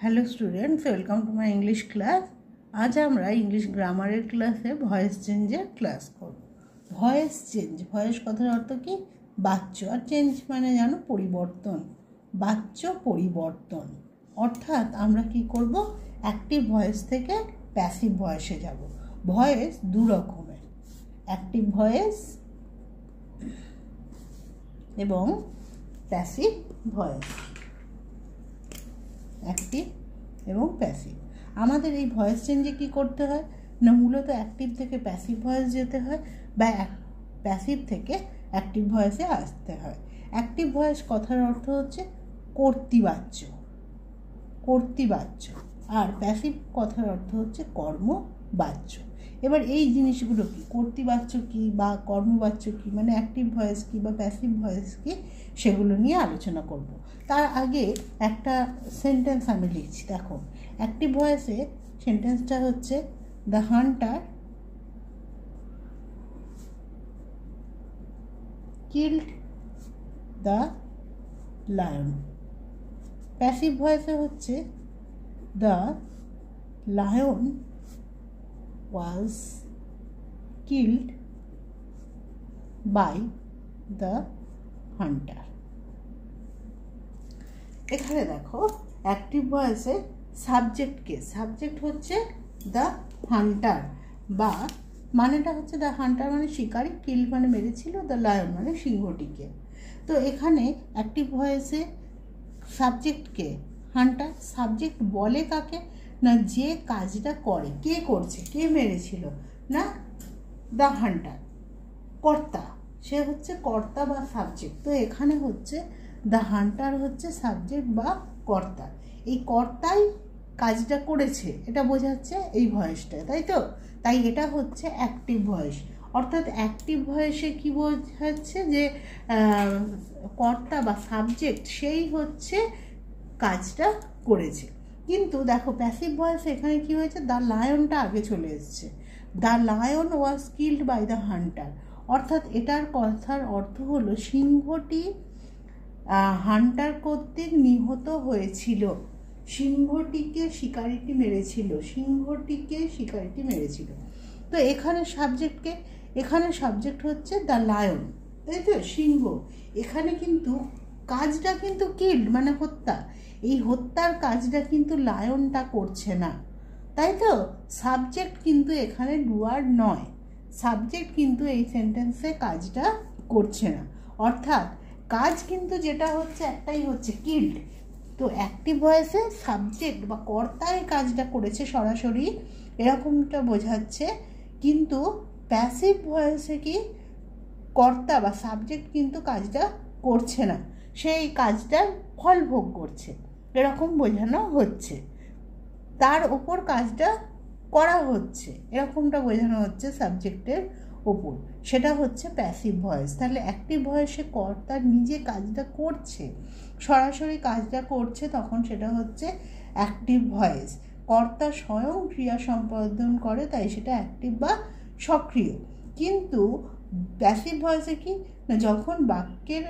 Hello students, welcome to my English class. আজ আমরা English গ্রামারের ক্লাসে ভয়েস চেঞ্জের ক্লাস করব। ভয়েস চেঞ্জ, ভয়েস কথার অর্থ কি? বাচ্য। আর চেঞ্জ মানে জানো পরিবর্তন, বাচ্য পরিবর্তন। অর্থাৎ আমরা কি করব, অ্যাক্টিভ ভয়েস থেকে প্যাসিভ ভয়েসে যাব। ভয়েস দু রকমের, অ্যাক্টিভ ভয়েস এবং প্যাসিভ ভয়েস। অ্যাক্টিভ এবং প্যাসিভ। আমাদের এই ভয়েস চেঞ্জে কী করতে হয় না, মূলত অ্যাক্টিভ থেকে প্যাসিভ ভয়েস যেতে হয় বা প্যাসিভ থেকে অ্যাক্টিভ ভয়েসে আসতে হয়। অ্যাক্টিভ ভয়েস কথার অর্থ হচ্ছে কর্তৃবাচ্য, কর্তৃবাচ্য, আর প্যাসিভ কথার অর্থ হচ্ছে কর্মবাচ্য। এবার এই জিনিসগুলো কি, কর্তৃবাচ্য কী বা কর্মবাচ্য কী, মানে অ্যাক্টিভ ভয়েস কী বা প্যাসিভ ভয়েস কী, সেগুলো নিয়ে আলোচনা করব। তার আগে একটা সেন্টেন্স আমি লিখছি। দেখো, অ্যাক্টিভ ভয়েসে সেন্টেন্সটা হচ্ছে the hunter killed the lion. Passive ভয়েসে হচ্ছে the lion was killed by the hunter. এখানে দেখো, অ্যাক্টিভ ভয়েসে সাবজেক্টকে, সাবজেক্ট হচ্ছে দ্য হান্টার, বা মানেটা হচ্ছে দ্য হান্টার মানে শিকারি, কিল্ড মানে মেরেছিল, দ্য লায়ন মানে সিংহটিকে। তো এখানে অ্যাক্টিভ ভয়েসে সাবজেক্টকে হান্টার, সাবজেক্ট বলে কাকে না, যে কাজটা করে, কে করছে, কে মেরেছিল না, দ্য হান্টার, কর্তা, সে হচ্ছে কর্তা বা সাবজেক্ট। তো এখানে হচ্ছে দ্য হান্টার হচ্ছে সাবজেক্ট বা কর্তা, এই কর্তাই কাজটা করেছে, এটা বোঝাচ্ছে এই ভয়েসটা, তাই তো? তাই এটা হচ্ছে অ্যাক্টিভ ভয়েস। অর্থাৎ অ্যাক্টিভ ভয়েসে কি বোঝাচ্ছে, যে কর্তা বা সাবজেক্ট সেই হচ্ছে কাজটা করেছে। কিন্তু দেখো, প্যাসিভ ভয়েসে এখানে কি হয়েছে, দ্য লায়নটা আগে চলে এসছে। The lion was killed by the hunter, অর্থাৎ এটার কথার অর্থ হলো সিংহটি হান্টার কর্তৃক নিহত হয়েছিল, সিংহটিকে শিকারিটি মেরেছিল, সিংহটিকে শিকারিটি মেরেছিল। তো এখানে সাবজেক্টকে, এখানে সাবজেক্ট হচ্ছে দ্য লায়ন, তাই তো, সিংহ। এখানে কিন্তু কাজটা কিন্তু কিল্ড মানে হত্যা, এই হত্যার কাজটা কিন্তু লায়নটা করছে না, তাই তো? সাবজেক্ট কিন্তু এখানে ডুয়ার নয়, সাবজেক্ট কিন্তু এই সেন্টেন্সে কাজটা করছে না, অর্থাৎ কাজ কিন্তু যেটা হচ্ছে একটাই হচ্ছে কিল্ড। তো অ্যাক্টিভ ভয়েসে সাবজেক্ট বা কর্তাই কাজটা করেছে সরাসরি, এরকমটা বোঝাচ্ছে। কিন্তু প্যাসিভ ভয়েসে কি, কর্তা বা সাবজেক্ট কিন্তু কাজটা করছে না, সেই কাজটার ফল ভোগ করছে, এরকম বোঝানো হচ্ছে, তার ওপর কাজটা করা হচ্ছে, এরকমটা বোঝানো হচ্ছে সাবজেক্টের ওপর, সেটা হচ্ছে প্যাসিভ ভয়েস। তাহলে অ্যাক্টিভ ভয়েসে কর্তা নিজে কাজটা করছে, সরাসরি কাজটা করছে, তখন সেটা হচ্ছে অ্যাক্টিভ ভয়েস। কর্তা স্বয়ং ক্রিয়া সম্পাদন করে, তাই সেটা অ্যাক্টিভ বা সক্রিয়। কিন্তু প্যাসিভ ভয়েসে কি না, যখন বাক্যের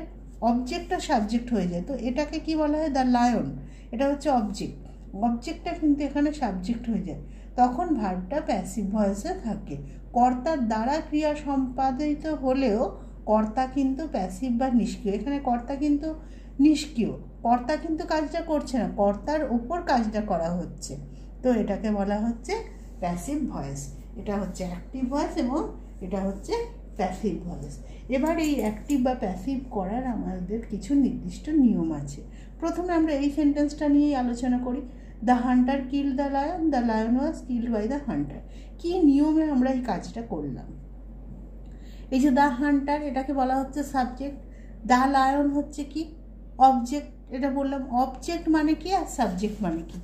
অবজেক্টটা সাবজেক্ট হয়ে যায়, তো এটাকে কি বলা হয়, দ্য লায়ন, এটা হচ্ছে অবজেক্ট, অবজেক্টটা কিন্তু এখানে সাবজেক্ট হয়ে যায়, তখন ভার্বটা প্যাসিভ ভয়েসে থাকে। কর্তার দ্বারা ক্রিয়া সম্পাদিত হলেও কর্তা কিন্তু প্যাসিভ বা নিষ্ক্রিয়, এখানে কর্তা কিন্তু নিষ্ক্রিয়, কর্তা কিন্তু কাজটা করছে না, কর্তার ওপর কাজটা করা হচ্ছে, তো এটাকে বলা হচ্ছে প্যাসিভ ভয়েস। এটা হচ্ছে অ্যাক্টিভ ভয়েস এবং এটা হচ্ছে প্যাসিভ ভয়েস। এবার এই অ্যাক্টিভ বা প্যাসিভ করার আমাদের কিছু নির্দিষ্ট নিয়ম আছে। প্রথমে আমরা এই সেন্টেন্সটা নিয়েই আলোচনা করি, the hunter killed the lion, the lion was killed by the hunter. কী নিয়মে আমরা এই কাজটা করলাম? এই যে দ্য হান্টার, এটাকে বলা হচ্ছে সাবজেক্ট, দ্য লায়ন হচ্ছে কি, অবজেক্ট, এটা বললাম। অবজেক্ট মানে কি আর সাবজেক্ট মানে কি?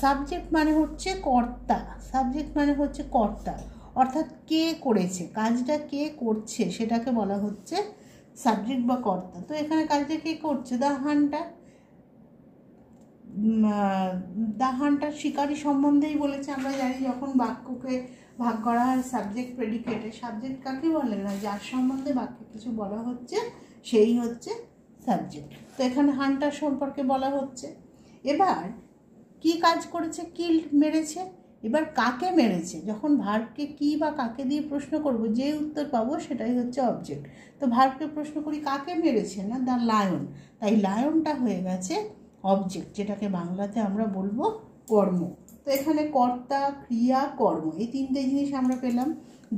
সাবজেক্ট মানে হচ্ছে কর্তা, সাবজেক্ট মানে হচ্ছে কর্তা, অর্থাৎ কে করেছে, কাজটা কে করছে, সেটাকে বলা হচ্ছে সাবজেক্ট বা কর্তা। তো এখানে কাজটা কে করছে, দ্য হান্টার। দ্য হান্টার শিকারি সম্বন্ধেই বলেছে। আমরা জানি যখন বাক্যকে ভাগ করা হয় সাবজেক্ট প্রেডিকেটে, সাবজেক্ট কাকে বলে না, যার সম্বন্ধে বাক্যে কিছু বলা হচ্ছে সেই হচ্ছে সাবজেক্ট। তো এখানে হান্টার সম্পর্কে বলা হচ্ছে। এবার কি কাজ করেছে? কিল্ড, মেরেছে। এবার কাকে মেরেছে? যখন ভার্বকে কি বা কাকে দিয়ে প্রশ্ন করব, যে উত্তর পাবো সেটাই হচ্ছে অবজেক্ট। তো ভার্বকে প্রশ্ন করি কাকে মেরেছে, না দ্য লায়ন, তাই লায়নটা হয়ে গেছে অবজেক্ট, যেটাকে বাংলাতে আমরা বলবো কর্ম। তো এখানে কর্তা, ক্রিয়া, কর্ম, এই তিনটে জিনিস আমরা পেলাম।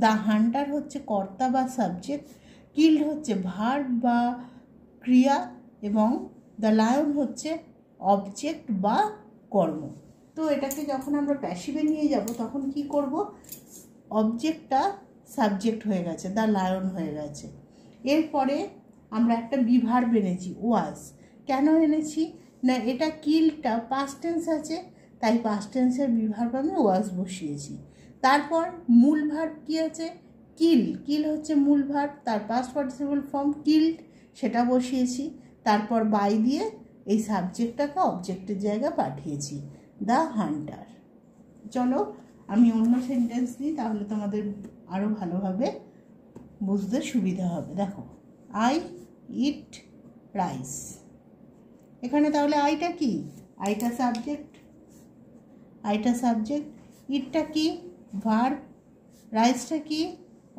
দ্য হান্টার হচ্ছে কর্তা বা সাবজেক্ট, কিল্ড হচ্ছে ভার্ব বা ক্রিয়া, এবং দ্য লায়ন হচ্ছে অবজেক্ট বা কর্ম। তো এটাকে যখন আমরা প্যাসিভে নিয়ে যাব তখন কি করব? অবজেক্টটা সাবজেক্ট হয়ে গেছে, দ্য লায়ন হয়ে গেছে। এরপরে আমরা একটা বিভার্ব এনেছি, ওয়াজ। কেন এনেছি? না এটা কিলটা পাস্ট টেন্স আছে, তাই পাস্ট টেন্সের বিভার্ব আমি ওয়াজ বসিয়েছি। তারপর মূল ভার্ব কি আছে? কিল। কিল হচ্ছে মূল ভার্ব, তার পাস্ট পার্টিসিপল ফর্ম কিল্ড, সেটা বসিয়েছি। তারপর বাই দিয়ে এই সাবজেক্টটাকে অবজেক্টের জায়গায় পাঠিয়েছি, দ্য হান্টার। চলো আমি অন্য সেন্টেন্স দিই, তাহলে তোমাদের আরও ভালোভাবে বুঝতে সুবিধা হবে। দেখো, আই ইট রাইস। এখানে তাহলে আইটা কি? আইটা সাবজেক্ট, আইটা সাবজেক্ট, ইটটা কি? ভার্ব, রাইসটা কি?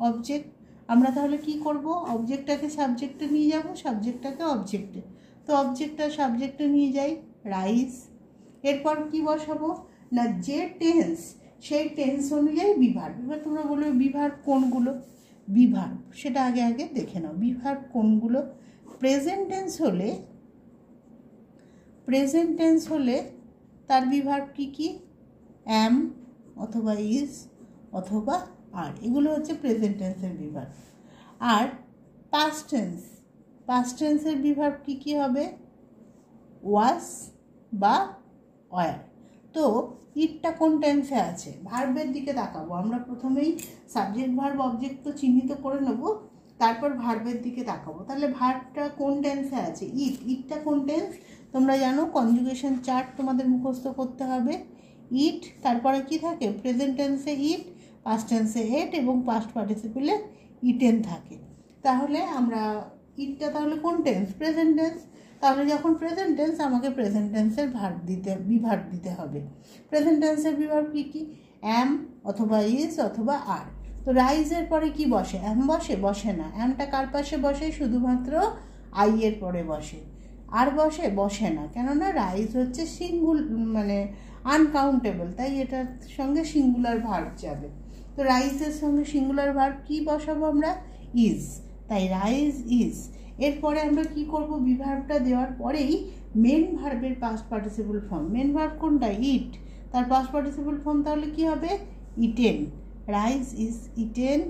অবজেক্ট। আমরা তাহলে কি করব? অবজেক্টটাকে সাবজেক্টে নিয়ে যাব, সাবজেক্টটাকে অবজেক্টে। তো অবজেক্টটা সাবজেক্টে নিয়ে যাই, রাইস। এরপর কি বসাবো? না যে টেন্স, সেই টেন্স অনুযায়ী বিভার্ব। এবার তোমরা বলবে বিভার্ব কোনগুলো? বিভার্ব সেটা আগে আগে দেখে নাও। বিভার্ব কোনগুলো? প্রেজেন্ট টেন্স হলে, প্রেজেন্ট টেন্স হলে তার বিভার্ব কি কি? অ্যাম অথবা ইজ অথবা আর, এগুলো হচ্ছে প্রেজেন্ট টেন্সের বিভার্ব। আর পাস্ট টেন্স, পাস্ট টেন্সের বিভার্ব কি কি হবে? ওয়াজ বা ওয়ার। তো ইটটা কোন টেন্সে আছে? ভার্বের দিকে তাকাবো আমরা। প্রথমেই সাবজেক্ট ভার্ব অবজেক্ট তো চিহ্নিত করে নেব, তারপর ভার্বের দিকে তাকাবো। তাহলে ভার্বটা কোন টেন্সে আছে? ইট। ইটটা কোন টেন্স? তোমরা জানো কনজুগেশন চার্ট তোমাদের মুখস্থ করতে হবে। ইট, তারপরে কি থাকে? প্রেজেন্ট টেন্সে ইট, পাস্ট টেন্সে এট, এবং পাস্ট পার্টিসিপলে ইটেন থাকে। তাহলে আমরা ইটটা তাহলে কোন টেন্স? Present tense. তাহলে যখন প্রেজেন্ট টেন্স, আমাকে প্রেজেন্ট টেন্সের ভার্ব দিতে, বিভার্ব দিতে হবে। প্রেজেন্ট টেন্সের বিভার্ব কী কী? অ্যাম অথবা ইজ অথবা আর। তো রাইজের পরে কি বসে? অ্যাম বসে? বসে না। অ্যামটা কার পাশে বসে? শুধুমাত্র আই এর পরে বসে। আর বসে? বসে না। কেননা রাইজ হচ্ছে মানে আনকাউন্টেবল, তাই এটার সঙ্গে সিঙ্গুলার ভার্ব যাবে। তো রাইজের সঙ্গে সিঙ্গুলার ভার্ব কি বসাবো আমরা? ইজ, তাই রাইজ ইজ। এরপরে আমরা কি করব? বিভার্বটা দেওয়ার পরেই মেন ভার্বের past participle form. Main verb কোনটা? ইট, তার পাস্ট পার্টিসিপল ফর্ম তাহলে কি হবে? ইটেন। Rice is eaten.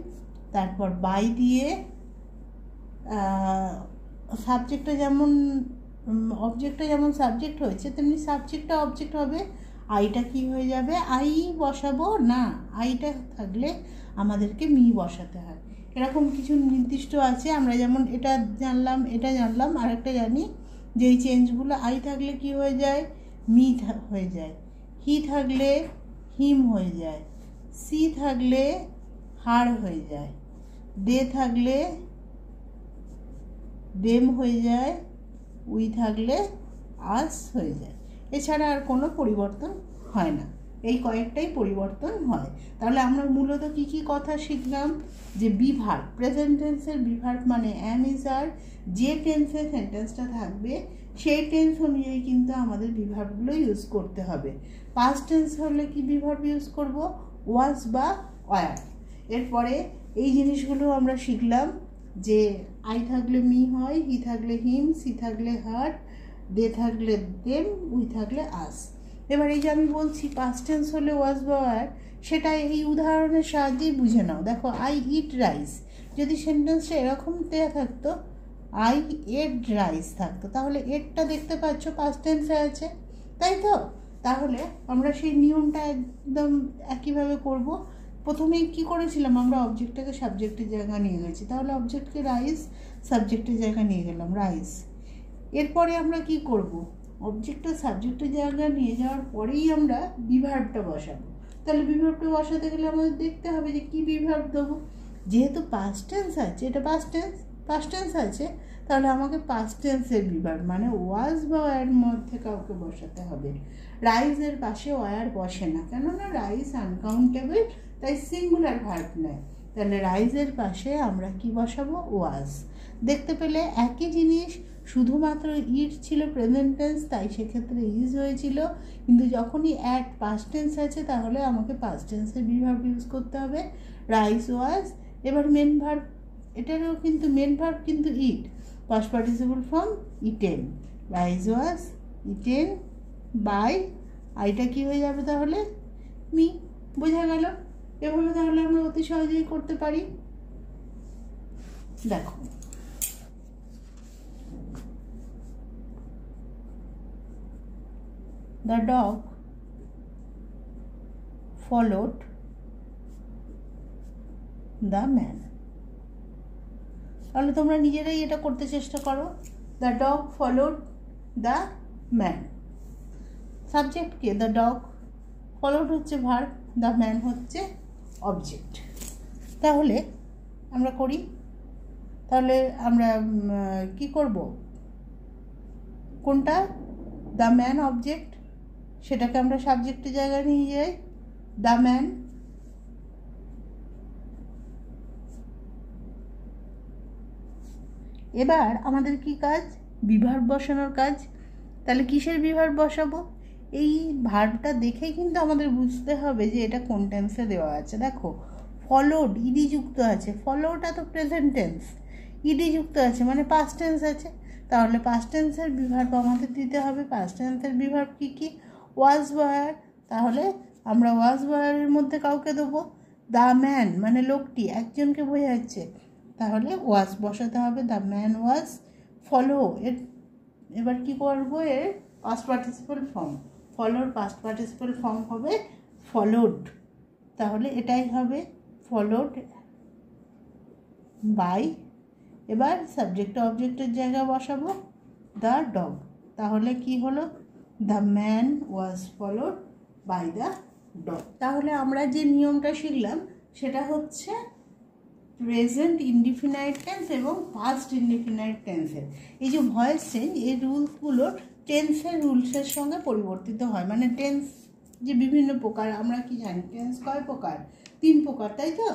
তারপর বাই দিয়ে সাবজেক্টটা যেমন, অবজেক্টটা যেমন সাবজেক্ট হয়েছে, তেমনি সাবজেক্টটা অবজেক্ট হবে। আইটা কি হয়ে যাবে? আই বসাবো না, আইটা থাকলে আমাদেরকে মি বসাতে হয়। এরকম কিছু নির্দিষ্ট আছে। আমরা যেমন এটা জানলাম, এটা জানলাম, আর একটা জানি যে এই চেঞ্জগুলো আই থাকলে কি হয়ে যায়? মি হয়ে যায়। হি থাকলে হিম হয়ে যায়। সি থাকলে হাড় হয়ে যায়। দে থাকলে দেম হয়ে যায়। উই থাকলে আস হয়ে যায়। এছাড়া আর কোনো পরিবর্তন হয় না, এই কয়েকটাই পরিবর্তন হয়। তাহলে আমরা মূলত কি কি কথা শিখলাম? যে বিভার্ব, প্রেজেন্ট টেন্সের বিভার্ব মানে অ্যাম ইজ আর, যে টেন্সে সেন্টেন্সটা থাকবে সেই টেন্স অনুযায়ী কিন্তু আমাদের বিভার্বগুলো ইউজ করতে হবে। পাস্ট টেন্স হলে কি বিভার্ব ইউজ করব? ওয়াজ বা ওয়ার। এরপরে এই জিনিসগুলো আমরা শিখলাম যে আই থাকলে মি হয়, হি থাকলে হিম, সি থাকলে হার, দে থাকলে দেম, উই থাকলে আস। এবার এই যে আমি বলছি পাস্ট টেন্স হলে ওয়াজ বা ওয়ার, সেটা এই উদাহরণের সাহায্যেই বুঝে নাও। দেখো, আই ইট রাইস, যদি সেন্টেন্সটা এরকম দেওয়া থাকতো আই এট রাইস থাকতো, তাহলে এটটা দেখতে পাচ্ছ পাস্ট টেন্সে আছে, তাই তো? তাহলে আমরা সেই নিয়মটা একদম একইভাবে করব। প্রথমেই কি করেছিলাম আমরা? অবজেক্টটাকে সাবজেক্টের জায়গায় নিয়ে গেছি, তাহলে অবজেক্টকে রাইস, সাবজেক্টের জায়গায় নিয়ে গেলাম রাইস। এরপরে আমরা কি করব? অবজেক্টটা সাবজেক্টের জায়গায় নিয়ে যাওয়ার পরেই আমরা বিভার্বটা বসাবো। তাহলে বিভার্বটা বসাতে গেলে আমাদের দেখতে হবে যে কি বিভার্ব দেবো। যেহেতু পাস্ট টেন্স আছে, এটা পাস্ট টেন্স আছে, তাহলে আমাকে পাস্ট টেন্সের বিভার্ব মানে ওয়াজ বা ওয়ার মধ্যে কাউকে বসাতে হবে। রাইজের পাশে ওয়ার বসে না, কেননা রাইজ আনকাউন্টেবল, তাই সিঙ্গুলার ভার্ব নেয়। তাহলে রাইজের পাশে আমরা কি বসাবো? ওয়াজ। দেখতে পেলে একই জিনিস, শুধুমাত্র ইট ছিল প্রেজেন্ট টেন্স, তাই সেক্ষেত্রে ইজ হয়েছিল, কিন্তু যখনই অ্যাট পাস্ট টেন্স আছে তাহলে আমাকে পাস্ট টেন্সের বিভার্ব ইউজ করতে হবে, রাইজ ওয়াজ। এবার মেন ভার্ব, এটারও কিন্তু মেন ভার্ব কিন্তু eat, past participle form eaten, rice was eaten by, আইটা কি হয়ে যাবে তাহলে? মি। বোঝা গেল? এভাবে তাহলে আমরা অতি সহজেই করতে পারি। দেখো, the dog followed the man। তাহলে তোমরা নিজেরাই এটা করতে চেষ্টা করো। The dog followed the man. Subject K? The dog, followed হচ্ছে ভার্ব, দ্য ম্যান হচ্ছে অবজেক্ট। তাহলে আমরা করি, তাহলে আমরা কি করব? কোনটা? দ্য ম্যান অবজেক্ট, সেটাকে আমরা সাবজেক্টের জায়গায় নিয়ে যাই, দ্য ম্যান। এবার আমাদের কি কাজ? বিভার্ব বসানোর কাজ। তাহলে কিসের বিভার্ব বসাবো? এই ভার্বটা দেখেই কিন্তু আমাদের বুঝতে হবে যে এটা কোন টেন্সে দেওয়া আছে। দেখো, ফলোড ইডি যুক্ত আছে, ফলোটা তো প্রেজেন্ট টেন্স, ইডি যুক্ত আছে মানে পাস্ট টেন্স আছে, তাহলে পাস্ট টেন্সের বিভার্ব আমাদের দিতে হবে। পাস্ট টেন্সের বিভার্ব কী কী? ওয়াজ ওয়ার, তাহলে আমরা ওয়াজ ওয়ারের মধ্যে কাউকে দেবো, দ্য ম্যান মানে লোকটি, একজনকে বোঝাচ্ছে, তাহলে ওয়াজ বসাতে হবে, দ্য ম্যান ওয়াজ ফলো। এবার কি করবো? এর past participle form, ফলোর past participle form হবে ফলোড, তাহলে এটাই হবে ফলোড বাই। এবার সাবজেক্ট অবজেক্টের জায়গায় বসাবো দ্য ডগ, তাহলে কি হলো? The man was followed by the dog. তাহলে আমরা যে নিয়মটা শিখলাম সেটা হচ্ছে প্রেজেন্ট ইনডিফিনাইট টেন্স এবং পাস্ট ইনডিফিনাইট টেন্সের এই যে ভয়েস চেঞ্জ, এই রুলসগুলো টেন্সের রুলসের সঙ্গে পরিবর্তিত হয়। মানে টেন্স যে বিভিন্ন প্রকার, আমরা কি জানি টেন্স কয় প্রকার? 3 প্রকার, তাই তো?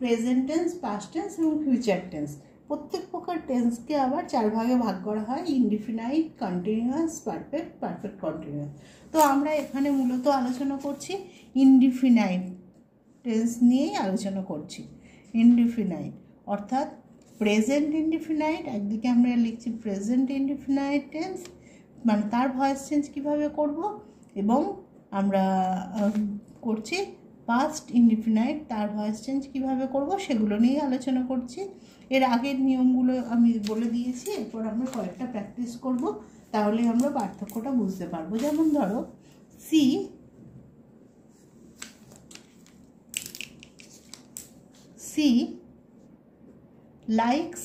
প্রেজেন্ট টেন্স, পাস্ট টেন্স এবং ফিউচার টেন্স। প্রত্যেক প্রকার টেন্সকে আবার 4 ভাগে ভাগ করা হয়, indefinite, continuous, perfect, perfect continuous. তো আমরা এখানে মূলত আলোচনা করছি ইনডিফিনাইট টেন্স নিয়েই আলোচনা করছি। ইনডিফিনাইট অর্থাৎ প্রেজেন্ট ইনডিফিনাইট, একদিকে আমরা লিখছি প্রেজেন্ট ইনডিফিনাইট টেন্স, মানে তার ভয়েস চেঞ্জ কীভাবে করব, এবং আমরা করছি পাস্ট ইনডিফিনাইট, তার ভয়েস চেঞ্জ কীভাবে করব, সেগুলো নিয়ে আলোচনা করছি। এর আগের নিয়মগুলো আমি বলে দিয়েছি, এরপর আমরা কয়েকটা প্র্যাকটিস করব, তাহলে আমরা পার্থক্যটা বুঝতে পারবো। যেমন ধরো, সি লাইকস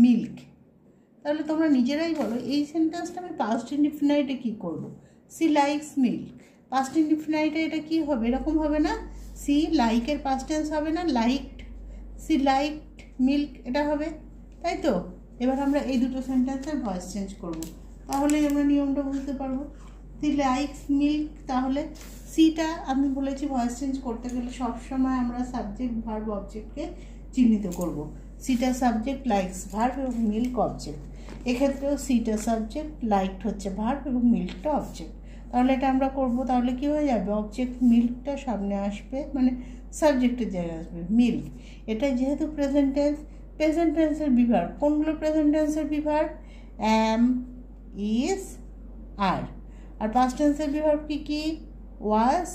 মিল্ক। তাহলে তোমরা নিজেরাই বলো এই সেন্টেন্সটা আমি পাস্ট ইনডিফিনাইটে কী করব? সি লাইকস মিল্ক, পাস্ট ইনডিফিনাইটে এটা কী হবে? এরকম হবে না? সি লাইকের পাস্ট টেন্স হবে না লাইকড, সি লাইকড মিল্ক এটা হবে, তাই তো? এবার আমরা এই দুটো সেন্টেন্সের ভয়েস চেঞ্জ করব, তাহলেই আমরা নিয়মটা বুঝতে পারবো। সি লাইকস মিল্ক, তাহলে সিটা আমি বলেছি ভয়েস চেঞ্জ করতে গেলে সবসময় আমরা সাবজেক্ট ভার্ব অবজেক্টকে চিহ্নিত করব। সিটা সাবজেক্ট, লাইকস ভার্ব এবং মিল্ক অবজেক্ট। এক্ষেত্রেও সিটা সাবজেক্ট, লাইকড হচ্ছে ভার্ব এবং মিল্কটা অবজেক্ট। তাহলে এটা আমরা করব, তাহলে কী হয়ে যাবে? অবজেক্ট মিল্কটা সামনে আসবে, মানে সাবজেক্টের জায়গায় আসবে মিল্ক। এটা যেহেতু প্রেজেন্ট টেন্স, প্রেজেন্ট টেন্সের বিভার্ব কোনগুলো? প্রেজেন্ট টেন্সের বিভার্ব অ্যাম, ইজ, আর। আর পাস্ট টেন্সের বিভার্ব কী কী? Was,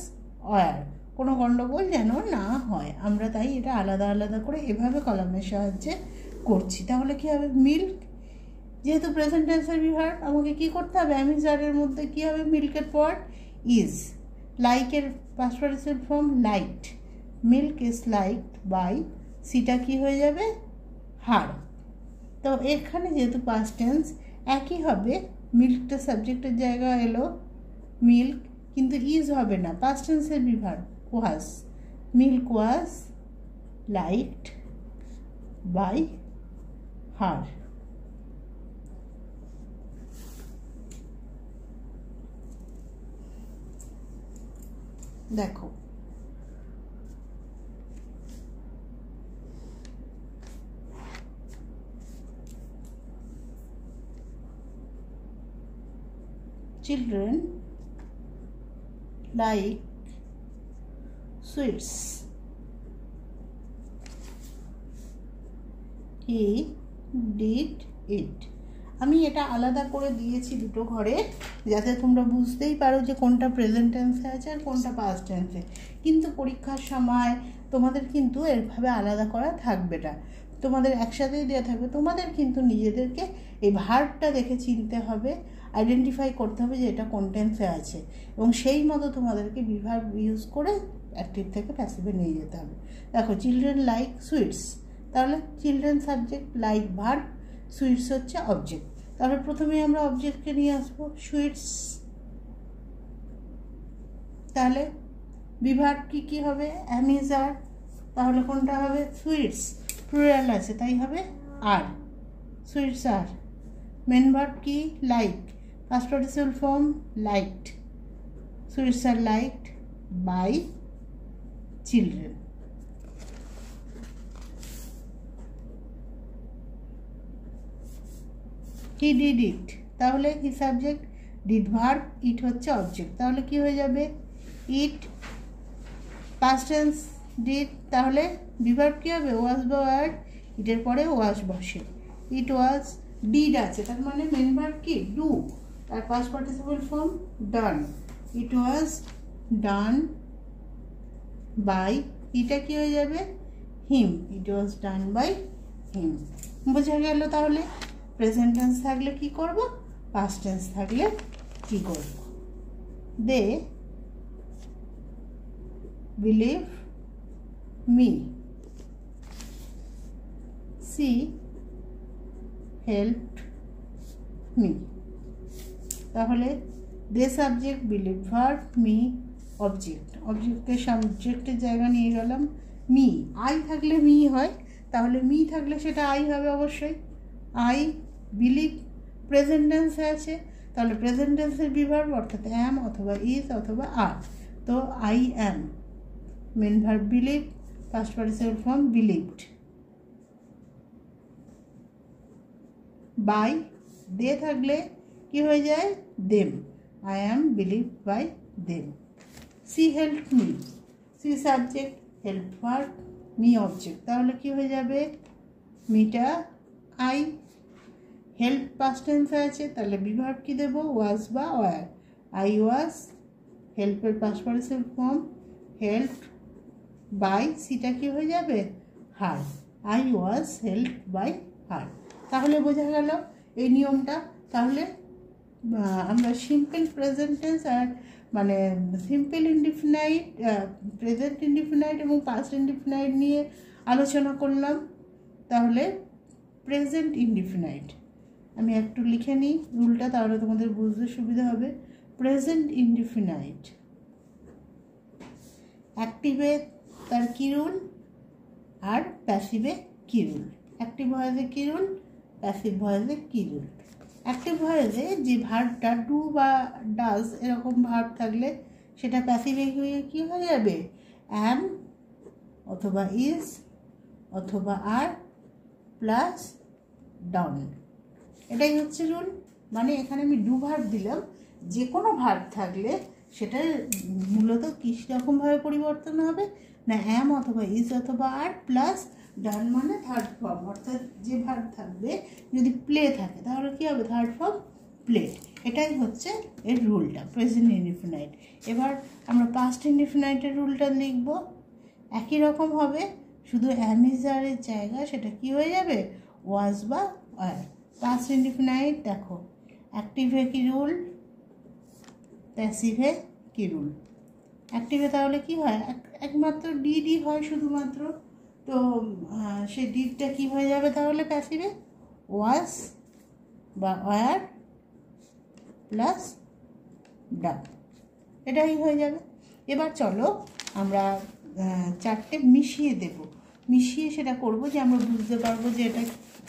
were. কোনো গণ্ডগোল যেন না হয়, আমরা তাই এটা আলাদা আলাদা করে এভাবে কলামের সাহায্যে করছি। তাহলে কী হবে? মিল্ক যেহেতু প্রেজেন্ট টেন্সের বিভার্ব, আমাকে কী করতে হবে? অ্যাম, ইজ, আরের মধ্যে কী হবে? মিল্কের পর ইজ। লাইকের past participle form liked, milk is liked by, সিটা কী হয়ে যাবে? হার। তো এখানে যেহেতু পাস্ট টেন্স একই হবে, মিল্কটা সাবজেক্টের জায়গা এলো মিল্ক, কিন্তু ইজ হবে না, পাস্ট টেন্সের be verb was, milk was liked by her. দেখো children like sweets. He did it. আমি এটা আলাদা করে দিয়েছি দুটো ঘরে, যাতে তোমরা বুঝতেই পারো যে কোনটা প্রেজেন্ট টেন্সে আছে আর কোনটা পাস্ট টেন্সে। কিন্তু পরীক্ষার সময় তোমাদের কিন্তু এরভাবে আলাদা করা থাকবে না, তোমাদের একসাথেই দেওয়া থাকবে। তোমাদের কিন্তু নিজেদেরকে এই ভার্বটা দেখে চিনতে হবে, আইডেন্টিফাই করতে হবে যে এটা কোন টেন্সে আছে, এবং সেই মতো তোমাদেরকে বিভার্ব ইউজ করে অ্যাক্টিভ থেকে প্যাসিভে নিয়ে যেতে হবে। দেখো চিলড্রেন লাইক সুইটস, তাহলে children subject, like verb, sweets হচ্ছে অবজেক্ট। তাহলে প্রথমেই আমরা অবজেক্টকে নিয়ে আসবো সুইটস। তাহলে বিভার্ব কি হবে? অ্যামিজার। তাহলে কোনটা হবে? সুইটস, প্লুরাল আছে তাই হবে are, sweets are. Main verb কি? Like, past participle form liked, sweets are liked by children. He did it, তাহলে he subject, did verb, it হচ্ছে অবজেক্ট। তাহলে কি হয়ে যাবে? ইট পাস্ট টেন্স ডিড, তাহলে বিভার্ব কি হবে? ওয়াজ বা ওয়ার, ইটের পরে ওয়াজ বসে। ইট ওয়াজ, ডিড আছে তার মানে মেন ভার্ব কি? ডু, আর past participle form done. It was done by, এটা কি হয়ে যাবে? Him, it was done by him. বোঝা গেল? তাহলে প্রেজেন্ট টেন্স থাকলে কি করব, পাস্ট টেন্স থাকলে কি করব? They believe me, she helped me. তাহলে they subject, believe verb, me object. অবজেক্টকে সাবজেক্টের জায়গা নিয়ে গেলাম। মি, আই থাকলে মি হয়, তাহলে মি থাকলে সেটা আই হবে অবশ্যই। আই বিলিভ প্রেজেন্ট টেন্সে আছে, তাহলে প্রেজেন্ট টেন্সের বিভার্ব অর্থাৎ অ্যাম অথবা ইজ অথবা আর। তো I am, main verb believe, past participle form believed. By, they থাকলে কি হয়ে যায়? Them, I am believe by them. She help me, she subject, help verb, me object. তাহলে কি হয়ে যাবে? মিটা আই, হেল্প পাস্ট টেন্সে আছে, তাহলে বিভার্ব কি দেব? ওয়াজ বা ওয়ার। আই ওয়াজ, হেল্পের past participle form help by, সিটা কি হয়ে যাবে? Her. I was help by her. তাহলে বোঝা গেল এই নিয়মটা। তাহলে আমরা সিম্পল প্রেজেন্ট টেন্স আর মানে সিম্পল ইনডিফিনাইট, প্রেজেন্ট ইনডিফিনাইট এবং পাস্ট ইনডিফিনাইট নিয়ে আলোচনা করলাম। তাহলে প্রেজেন্ট ইনডিফিনাইট আমি একটু লিখে নিই রুলটা, তাহলে তোমাদের বুঝতে সুবিধা হবে। প্রেজেন্ট ইনডিফিনাইট অ্যাক্টিভে তার কি রুল আর প্যাসিভে কি রুল? অ্যাক্টিভ ভয়েসে কি রুল, প্যাসিভ ভয়েসে কি রুল? অ্যাক্টিভ ভয়েসে যে ভার্বটা ডু বা ডাজ এরকম ভার্ব থাকলে সেটা প্যাসিভে গিয়ে কী হয়ে যাবে? অ্যাম অথবা ইজ অথবা আর প্লাস ডাউন, এটাই হচ্ছে রুল। মানে এখানে আমি ডু ভার্ব দিলাম, যে কোনো ভার্ব থাকলে সেটা মূলত কীরকমভাবে পরিবর্তন হবে না, অ্যাম অথবা ইজ অথবা আর প্লাস ডান মানে থার্ড ফর্ম, অর্থাৎ যে ভার্ব থাকবে যদি প্লে থাকে তাহলে কী হবে? Third form played. এটাই হচ্ছে এর রুলটা, প্রেজেন্ট ইনডিফিনাইট। এবার আমরা পাস্ট ইনডিফিনাইটের রুলটা লিখব। একই রকম হবে, শুধু অ্যামিজারের জায়গা সেটা কি হয়ে যাবে? ওয়াজ বা ওয়ার। পাস্ট ইনডিফিনাইট দেখো, অ্যাক্টিভে কি রুল, প্যাসিভে কি রুল? অ্যাক্টিভে তাহলে কি হয়? একমাত্র ডিডই হয় শুধুমাত্র, তো সেই ডিডটা কী হয়ে যাবে তাহলে প্যাসিভে? ওয়াজ বা ওয়ার প্লাস ডান, এটাই হয়ে যাবে। এবার চলো আমরা চারটে মিশিয়ে দেব, মিশিয়ে সেটা করব যে আমরা বুঝতে পারবো যে এটা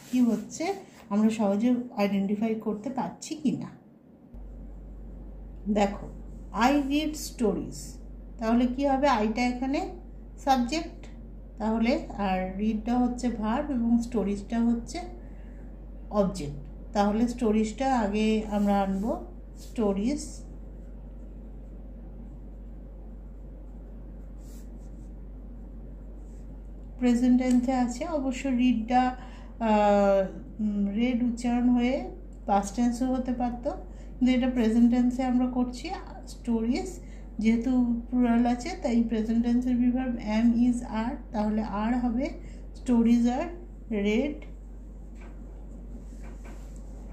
কি হচ্ছে, আমরা সহজে আইডেন্টিফাই করতে পারছি কি না। দেখো, আই রিড স্টোরিজ, তাহলে কি হবে, আইটা এখানে সাবজেক্ট, তাহলে আর রিডটা হচ্ছে ভার্ব এবং স্টোরিজটা হচ্ছে অবজেক্ট। তাহলে স্টোরিজটা আগে আমরা আনবো, স্টোরিজ প্রেজেন্ট টেন্সে আছে। অবশ্য রিডটা রেড উচ্চারণ হয়ে পাস্ট টেন্সও হতে পারতো, কিন্তু এটা প্রেজেন্ট টেন্সে আমরা করছি। স্টোরিজ যেহেতু প্লুরাল আছে তাই প্রেজেন্ট টেন্সের বিভার্ব এম ইজ আর, তাহলে আর হবে স্টোরিজ আর রেড।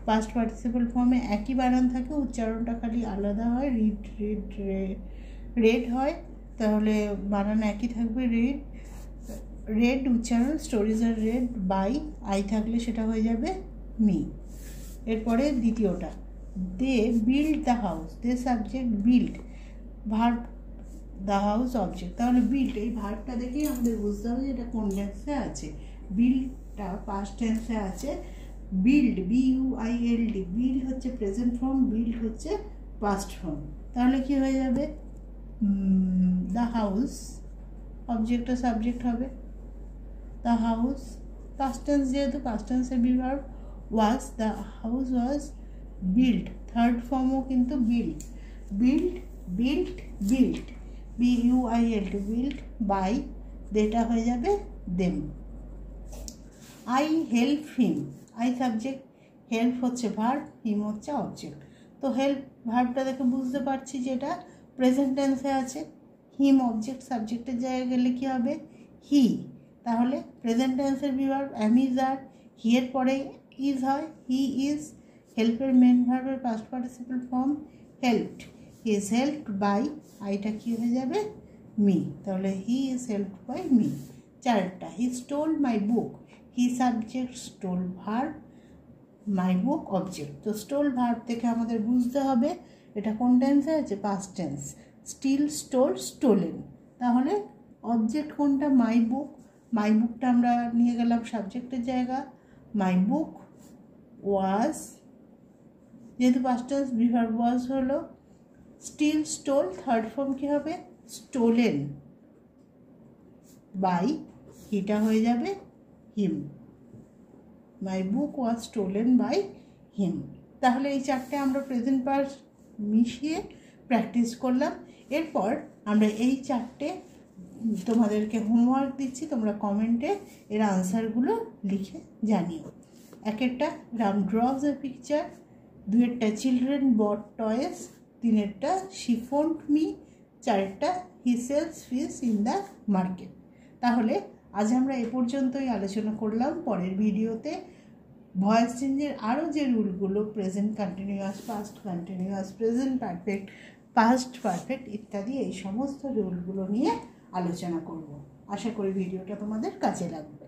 পাস্ট পার্টিসিপল ফর্মে একই বানান থাকে, উচ্চারণটা খালি আলাদা হয়, রিড রেড রেড হয়, তাহলে বানান একই থাকবে, রেড রেড উচ্চারণ, স্টোরিজ আর রেড বাই, আই থাকলে সেটা হয়ে যাবে মি। এরপরে দ্বিতীয়টা, they build the house, they subject, build verb, the house object. তাহলে বিল্ড, এই ভার্বটা দেখেই আমাদের বুঝতে হবে যে এটা কোন টেন্সে আছে। বিল্ডটা পাস্ট টেন্সে আছে, বিল্ড BUILD, বিল্ড হচ্ছে প্রেজেন্ট ফর্ম, বিল্ড হচ্ছে পাস্ট ফর্ম। তাহলে কি হয়ে যাবে, দ্য হাউস অবজেক্ট ও সাবজেক্ট হবে, দ্য হাউস পাস্ট টেন্স যেহেতু পাস্ট টেন্সের be verb was, the house was build, third ফর্মও কিন্তু build, build build build BUILD, build by, যেটা হয়ে যাবে them. I help him, I subject, help হচ্ছে ভার্ব, হিম হচ্ছে অবজেক্ট। তো হেল্প ভার্বটা দেখে বুঝতে পারছি যে এটা প্রেজেন্ট টেন্সে আছে, হিম অবজেক্ট, সাবজেক্টের জায়গায় গেলে কি হবে হি, তাহলে প্রেজেন্ট টেন্সের বিভার্ব অ্যাম ইজ আর, হি এর পরে ইজ হয়, হি ইজ, হেল্পের মেন ভার্বের past participle form helped, he is helped by, আইটা কি হয়ে যাবে মি, তাহলে he is helped by me. চারটা, he stole my book, he subject, stole verb, my book object. তো স্টোল ভার্ব থেকে আমাদের বুঝতে হবে এটা কোন টেন্সে আছে, past tense, steal stole stolen. তাহলে অবজেক্ট কোনটা, মাই বুক, মাই বুকটা আমরা নিয়ে গেলাম সাবজেক্টের জায়গা, মাই বুক ওয়াজ, যেহেতু পাস্ট টেন্স বিভার্ব ওয়াজ হলো, স্টিল স্টোল থার্ড ফর্ম কী হবে স্টোলেন বাই, হিটা হয়ে যাবে হিম, মাই বুক ওয়াজ স্টোলেন বাই হিম। তাহলে এই চারটে আমরা প্রেজেন্ট পার্স মিশিয়ে প্র্যাকটিস করলাম। এরপর আমরা এই চারটে তোমাদেরকে হোমওয়ার্ক দিচ্ছি, তোমরা কমেন্টে এর আনসারগুলো লিখে জানিও। একেরটা রাম ড্রজ এ পিকচার, দুয়েরটা চিলড্রেন বট টয়েস, তিনেরটা শি ফোন্ড মি, চারেরটা he sells fish in the market. তাহলে আজ আমরা এ পর্যন্তই আলোচনা করলাম। পরের ভিডিওতে ভয়েস চেঞ্জের আরও যে রুলগুলো, present continuous, past continuous, present perfect, past perfect ইত্যাদি, এই সমস্ত রুলগুলো নিয়ে আলোচনা করব। আশা করি ভিডিওটা তোমাদের কাজে লাগবে।